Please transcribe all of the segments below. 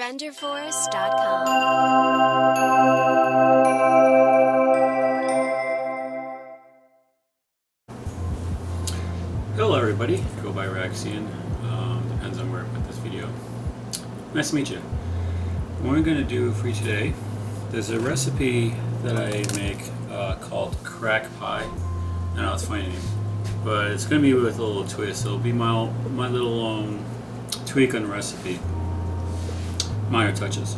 Renderforest.com. Hello everybody, go by Wrek. Depends on where I put this video. Nice to meet you. What I'm going to do for you today, there's a recipe that I make called crack pie. I know it's funny name, but it's going to be with a little twist. It'll be my little tweak on the recipe, minor touches.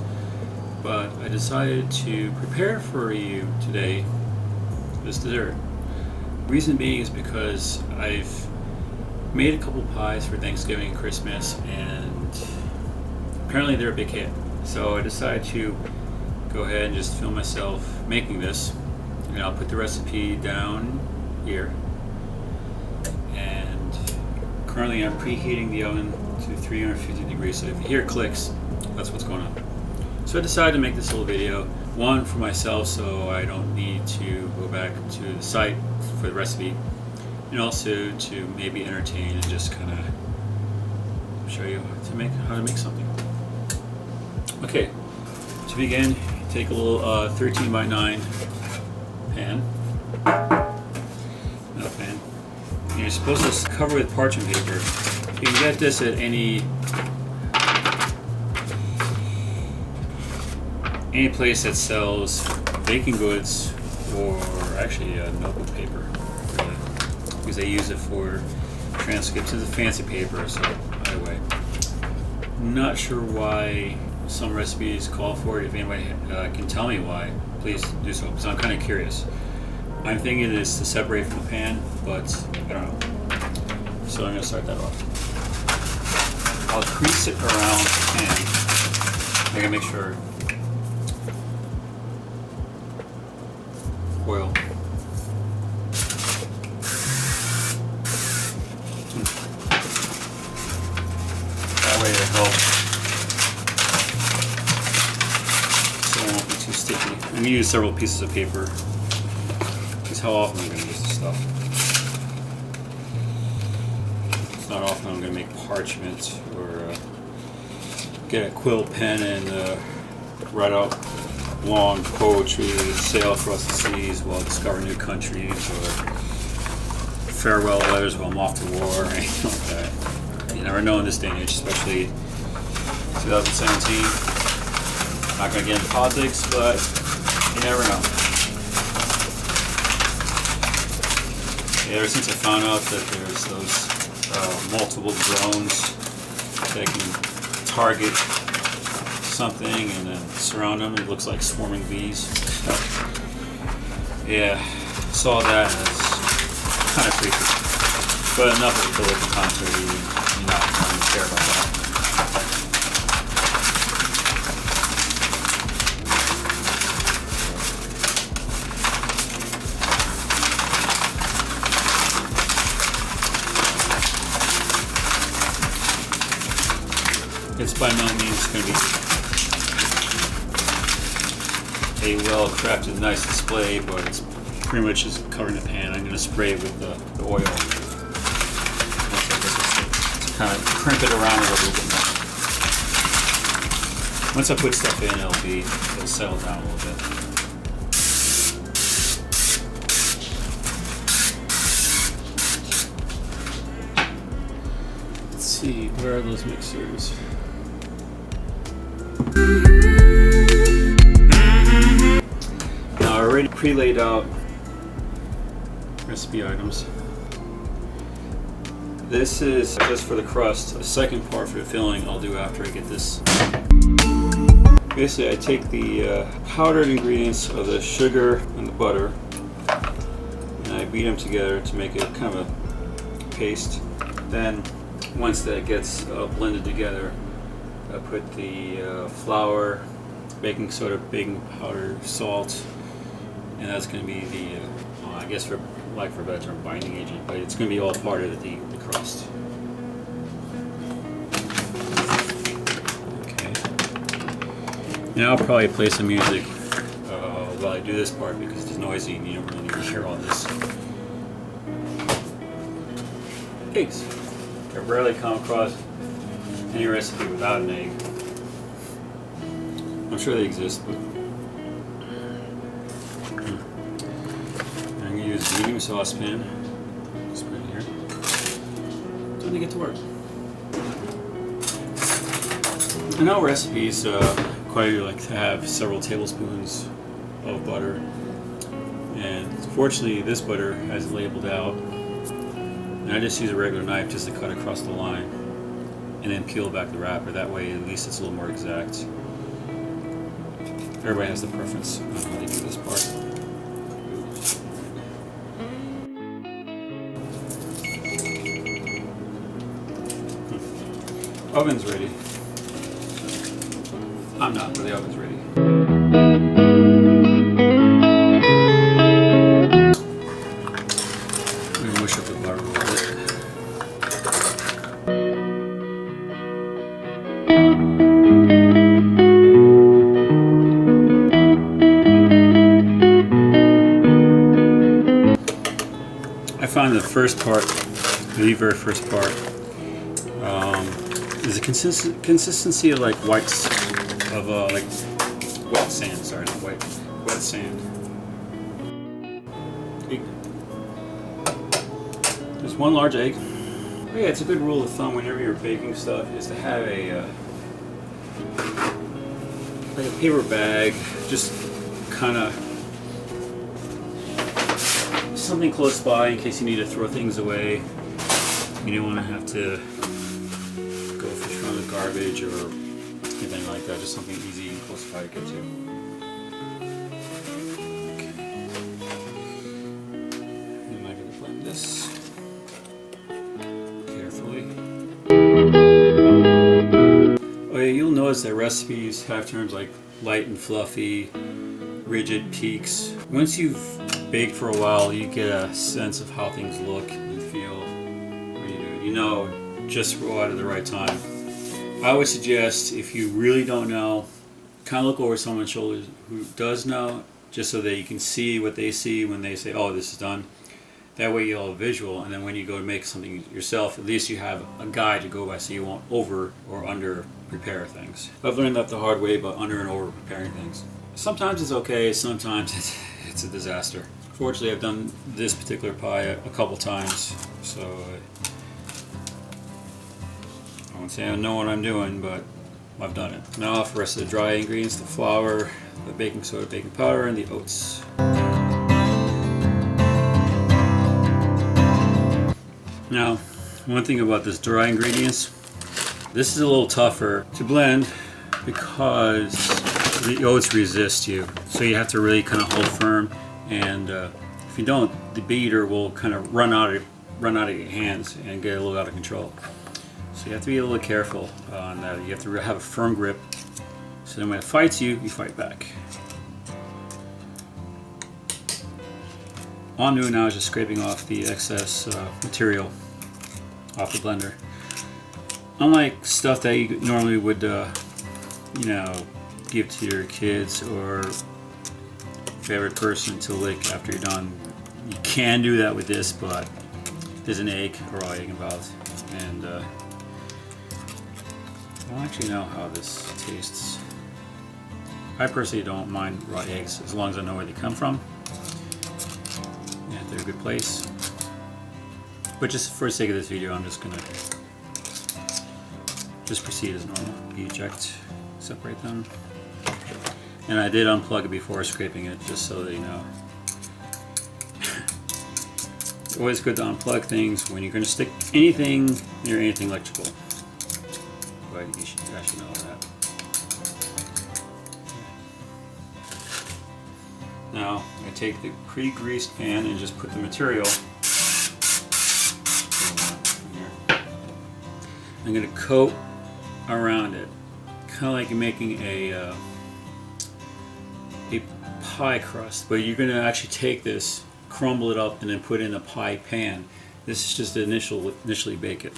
But I decided to prepare for you today this dessert. Reason being is because I've made a couple pies for Thanksgiving and Christmas, and apparently they're a big hit. So I decided to go ahead and just film myself making this, and I'll put the recipe down here. And currently I'm preheating the oven to 350 degrees, so if you hear clicks, that's what's going on. So I decided to make this little video, one for myself so I don't need to go back to the site for the recipe, and also to maybe entertain and just kind of show you how to make something. Okay, to begin, take a little 13 by 9 pan, metal pan, and you're supposed to cover with parchment paper. You can get this at any place that sells baking goods, or actually notebook paper, really, because they use it for transcripts. It's a fancy paper, so either way. Not sure why some recipes call for it. If anybody can tell me why, please do so, because I'm kind of curious. I'm thinking it is to separate from the pan, but I don't know. So I'm going to start that off. I'll crease it around the pan. I gotta make sure oil. That way it helps so it won't be too sticky. I'm going to use several pieces of paper, because how often I'm going to use this stuff. It's not often I'm going to make parchment or get a quill pen and write out long poetry, sail across the seas while discovering new countries, or farewell letters while I'm off to war, or anything like that. You never know in this day and age, especially 2017. Not going to get into politics, but you never know. Ever since I found out that there's those multiple drones that can target something and then surround them, it looks like swarming bees. So, yeah, saw that and it's kind of freaky. But enough of the political commentary, you're not going to care about that. It's by no means going to be a well-crafted, nice display, but it's pretty much just covering the pan. I'm going to spray it with the oil to kind of crimp it around a little bit more. Once I put stuff in, it'll settle down a little bit. Let's see, where are those mixers? Now, I already pre-laid out recipe items. This is just for the crust. The second part for the filling I'll do after I get this. Basically, I take the powdered ingredients of the sugar and the butter, and I beat them together to make it kind of a paste. Then, once that gets blended together, I put the flour, baking soda, baking powder, salt, and that's going to be the, I guess for lack of a better term, binding agent, but it's going to be all part of the crust. Okay. Now I'll probably play some music while I do this part because it's noisy and you don't really need to hear all this. Eggs. I rarely come across any recipe without an egg. I'm sure they exist, but I'm going to use a medium saucepan. Just put it here. Time to get to work. I know recipes require you to have several tablespoons of butter, and fortunately this butter has labeled out, and I just use a regular knife just to cut across the line and then peel back the wrapper. That way at least it's a little more exact. Everybody has the preference on how they do this part. Oven's ready. I'm not, but the oven's ready. I'm going to mush up the butter a little bit. I find the first part, the very first part, is a consistency of whites of wet sand. Sorry, not white, wet sand. Egg. Just one large egg. Oh, yeah, it's a good rule of thumb whenever you're baking stuff is to have a like a paper bag, just kind of something close by in case you need to throw things away. You don't want to have to go fish around the garbage or anything like that. Just something easy and close by to get to. Okay. And I'm going to blend this carefully. Oh yeah, you'll notice that recipes have terms like light and fluffy, rigid, peaks. Once you've baked for a while, you get a sense of how things look and feel when you do it. You know just roll out at the right time. I would suggest, if you really don't know, kind of look over someone's shoulders who does know, just so that you can see what they see when they say, oh, this is done. That way you'll have a visual, and then when you go to make something yourself, at least you have a guide to go by so you won't over or under prepare things. I've learned that the hard way about under and over preparing things. Sometimes it's okay, sometimes it's a disaster. Fortunately, I've done this particular pie a couple times, so I won't say I know what I'm doing, but I've done it. Now for the rest of the dry ingredients, the flour, the baking soda, baking powder, and the oats. Now, one thing about this dry ingredients, this is a little tougher to blend because the oats resist you. So you have to really kind of hold firm, and if you don't, the beater will kind of run out of your hands and get a little out of control. So you have to be a little careful on that. You have to have a firm grip, so then when it fights you, you fight back. All I'm doing now is just scraping off the excess material off the blender. Unlike stuff that you normally would, give to your kids or favorite person to lick after you're done, you can do that with this, but there's an egg, a raw egg involved, and I don't actually know how this tastes. I personally don't mind raw eggs as long as I know where they come from. They're a good place. But just for the sake of this video, I'm just gonna just proceed as normal. Eject, separate them. And I did unplug it before scraping it, just so that you know. It's always good to unplug things when you're gonna stick anything near anything electrical. But you should actually know that. Now, I'm going to take the pre-greased pan and just put the material. I'm going to coat around it, kind of like you're making a pie crust, but you're going to actually take this, crumble it up, and then put it in a pie pan. This is just to initially bake it.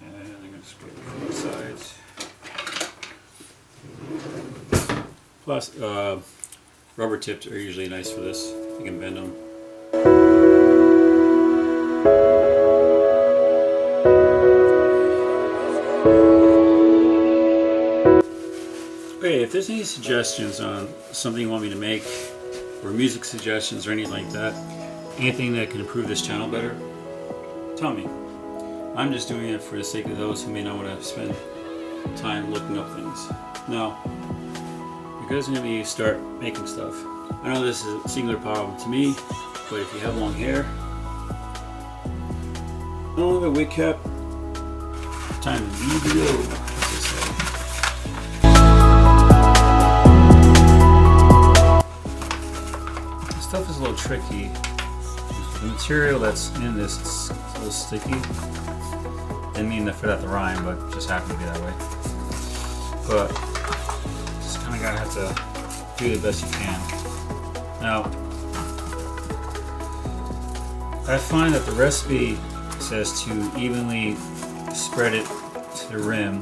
And I'm going to scrape it from the sides. Plus, rubber tips are usually nice for this. You can bend them. Okay, if there's any suggestions on something you want me to make, or music suggestions or anything like that, anything that can improve this channel better, tell me. I'm just doing it for the sake of those who may not want to spend time looking up things. Now, because I'm going to start making stuff, I know this is a singular problem to me, but if you have long hair, I don't have a wig cap, time to video, as they say. This stuff is a little tricky. The material that's in this is a little sticky. Didn't mean to fit out the rhyme, but just happened to be that way. But just kind of gotta have to do the best you can. Now, I find that the recipe says to evenly spread it to the rim.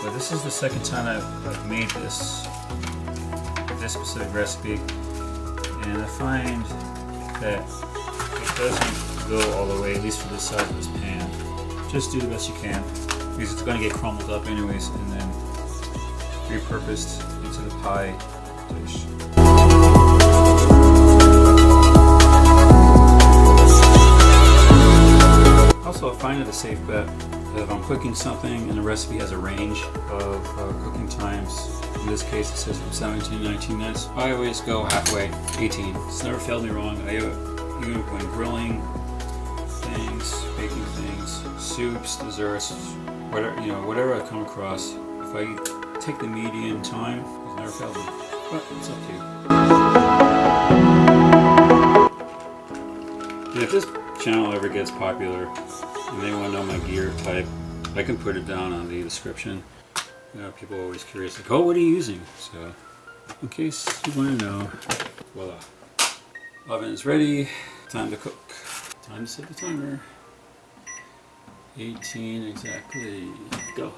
But this is the second time I've made this specific recipe, and I find that it doesn't go all the way, at least for the size of this pan. Just do the best you can, because it's going to get crumbled up anyways and then repurposed into the pie dish. Also, I find it a safe bet that if I'm cooking something and the recipe has a range of cooking times, in this case it says from 17 to 19 minutes, I always go halfway, 18. It's never failed me wrong. Even when grilling things, baking things, soups, desserts, whatever I come across, if I take the median time, it's never failed me. But it's up to you. And if this channel ever gets popular and they want to know my gear type, I can put it down on the description. People are always curious, like, oh, what are you using? So, in case you want to know, voila. Oven is ready. Time to cook. Time to set the timer. 18 exactly. Go.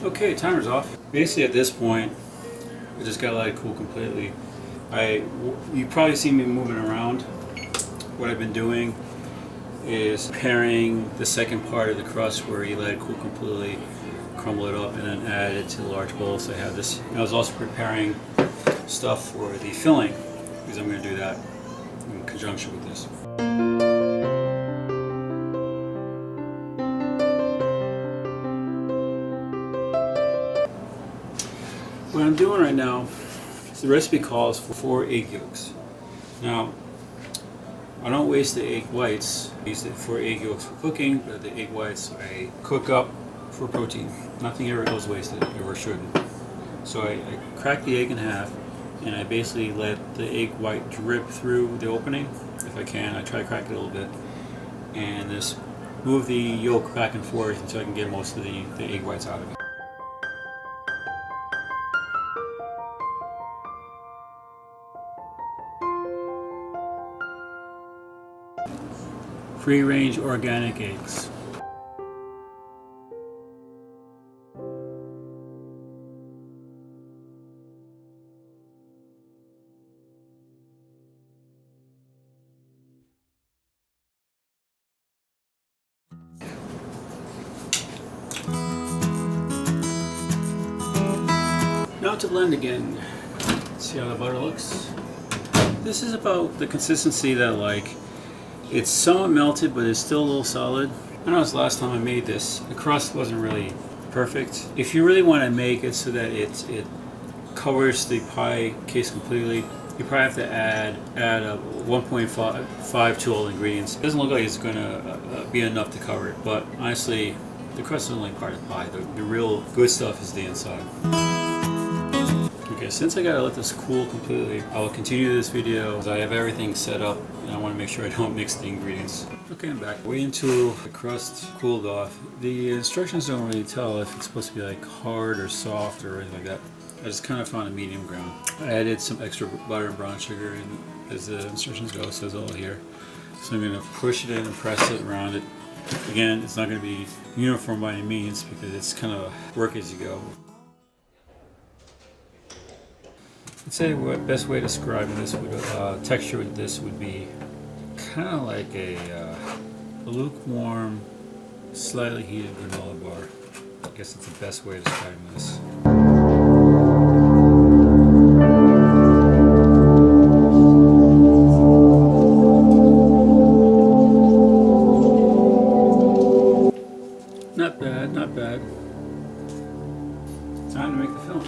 Okay, timer's off. Basically at this point, I just gotta let it cool completely. You probably see me moving around. What I've been doing is preparing the second part of the crust where you let it cool completely, crumble it up, and then add it to the large bowl. So I have this. I was also preparing stuff for the filling, because I'm gonna do that in conjunction with this. What I'm doing right now is the recipe calls for 4 egg yolks. Now, I don't waste the egg whites. I use the 4 egg yolks for cooking, but the egg whites I cook up for protein. Nothing ever goes wasted, or shouldn't. So I crack the egg in half, and I basically let the egg white drip through the opening. If I can, I try to crack it a little bit, and just move the yolk back and forth until I can get most of the egg whites out of it. Free-range organic eggs. Now to blend again. See how the butter looks? This is about the consistency that I like. It's somewhat melted, but it's still a little solid. I know it's last time I made this, the crust wasn't really perfect. If you really want to make it so that it covers the pie case completely, You probably have to add a 1.5 to all the ingredients. It doesn't look like it's going to be enough to cover it, but honestly, the crust is only part of the pie. The real good stuff is the inside. Okay, since I gotta let this cool completely, I will continue this video as I have everything set up and I want to make sure I don't mix the ingredients. Okay, I'm back. Wait until the crust cooled off. The instructions don't really tell if it's supposed to be like hard or soft or anything like that. I just kind of found a medium ground. I added some extra butter and brown sugar in as the instructions go, it says all here. So I'm going to push it in and press it around it. Again, it's not going to be uniform by any means because it's kind of work as you go. I'd say the best way to describe this texture with this would be kind of like a lukewarm, slightly heated granola bar. I guess it's the best way to describe this. Not bad, not bad. Time to make the film.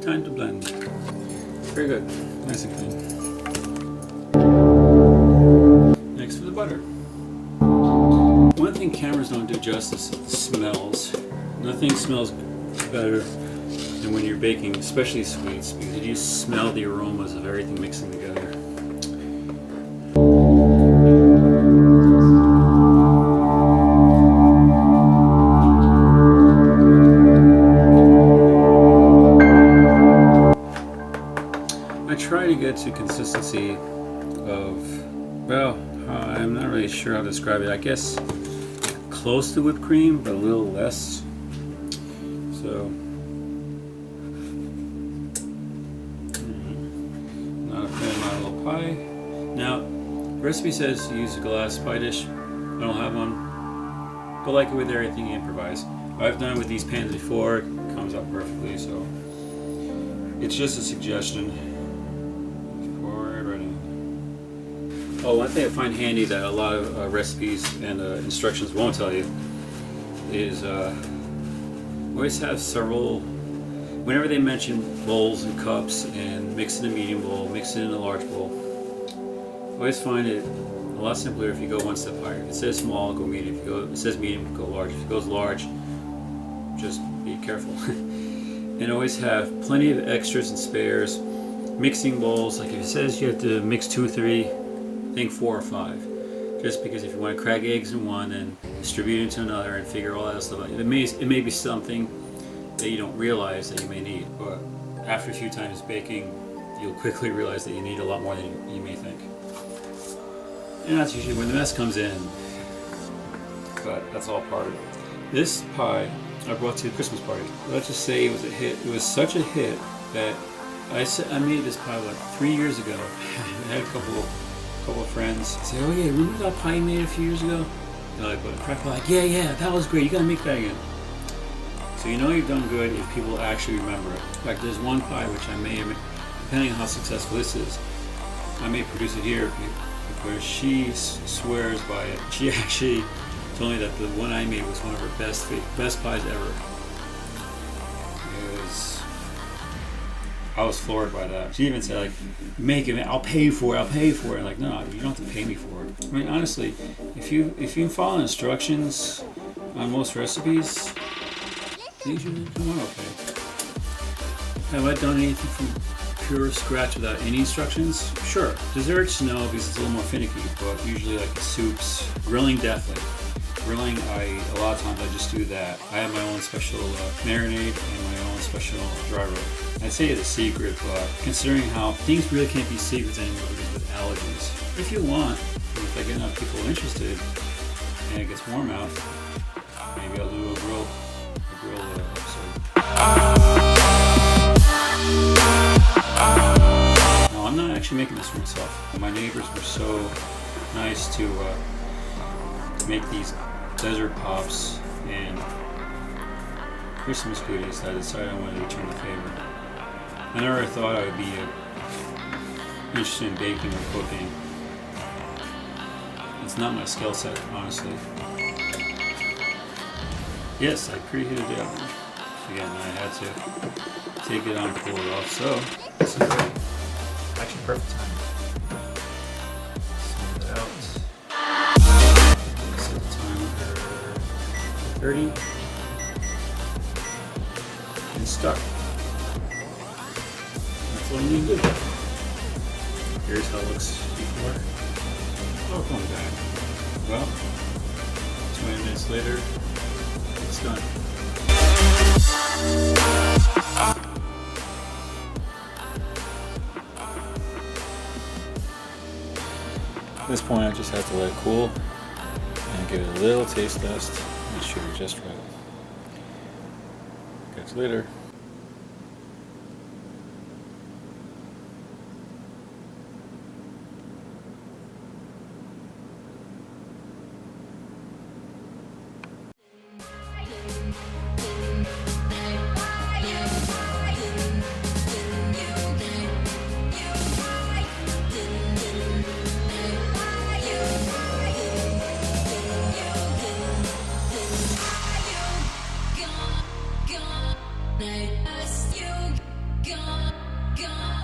Time to blend. Very good. Nice and clean. Next for the butter. One thing cameras don't do justice is the smells. Nothing smells better than when you're baking, especially sweets, because you just smell the aromas of everything mixing together. Try to get to consistency of, well, I'm not really sure how to describe it. I guess close to whipped cream, but a little less. So, not a fan of my little pie. Now, the recipe says use a glass pie dish. I don't have one, but like it with everything, you improvise. I've done it with these pans before. It comes out perfectly, so it's just a suggestion. Oh, one thing I find handy that a lot of recipes and instructions won't tell you is always have several, whenever they mention bowls and cups and mix in a medium bowl, mix it in a large bowl, always find it a lot simpler if you go one step higher. If it says small, go medium. If it says medium, go large. If it goes large, just be careful. And always have plenty of extras and spares. Mixing bowls, like if it says you have to mix 2 or 3, think 4 or 5. Just because if you want to crack eggs in one and distribute into another and figure all that stuff out, it may be something that you don't realize that you may need. But after a few times baking, you'll quickly realize that you need a lot more than you may think. And that's usually when the mess comes in. But that's all part of it. This pie I brought to the Christmas party. Let's just say it was a hit. It was such a hit that I made this pie like 3 years ago. I had a couple of friends say, "Oh yeah, remember that pie you made a few years ago?" And like, yeah, that was great. You gotta make that again. So you know you've done good if people actually remember it. In fact, there's one pie which I may, depending on how successful this is, I may produce it here because she swears by it. She actually told me that the one I made was one of her best pies ever. I was floored by that. She even said, like, make it, I'll pay for it. And like, no, you don't have to pay me for it. I mean, honestly, if you follow instructions on most recipes, they usually come out okay. Have I done anything from pure scratch without any instructions? Sure. Desserts, no, because it's a little more finicky, but usually like soups, grilling definitely. Grilling, a lot of times I just do that. I have my own special marinade and my own special dry rub. I'd say it's a secret, but considering how things really can't be secrets anymore because with allergies. If you want, if I get enough people interested and it gets warm out, maybe I'll do a grill episode. No, I'm not actually making this for myself. My neighbors were so nice to make these desert pops and Christmas goodies that I decided I wanted to return the favor. I never thought I would be interested in baking or cooking. It's not my skill set, honestly. Yes, I preheated the oven. Again, I had to take it on, pull it off, so this is ready. Actually, perfect time. Send it out. Set the timer for 30. And start. That's what you need to do. Here's how it looks before. Welcome back. Well, 20 minutes later, it's done. At this point, I just have to let it cool and give it a little taste test. Make sure you're just right. Catch you later. Gone.